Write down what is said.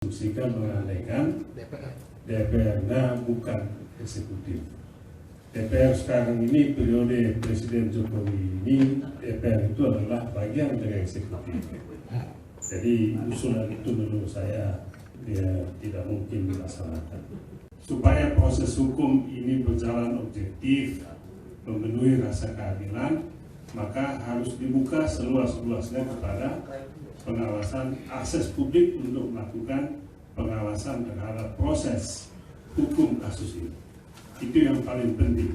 Diskusikan mengandaikan DPR-nya bukan eksekutif. DPR sekarang ini periode Presiden Jokowi ini DPR itu adalah bagian dari eksekutif. Jadi usulan itu menurut saya dia tidak mungkin dilaksanakan. Supaya proses hukum ini berjalan objektif, memenuhi rasa keadilan, maka harus dibuka seluas-luasnya kepada pengawasan akses publik untuk melakukan pengawasan terhadap proses hukum kasus ini. Itu yang paling penting.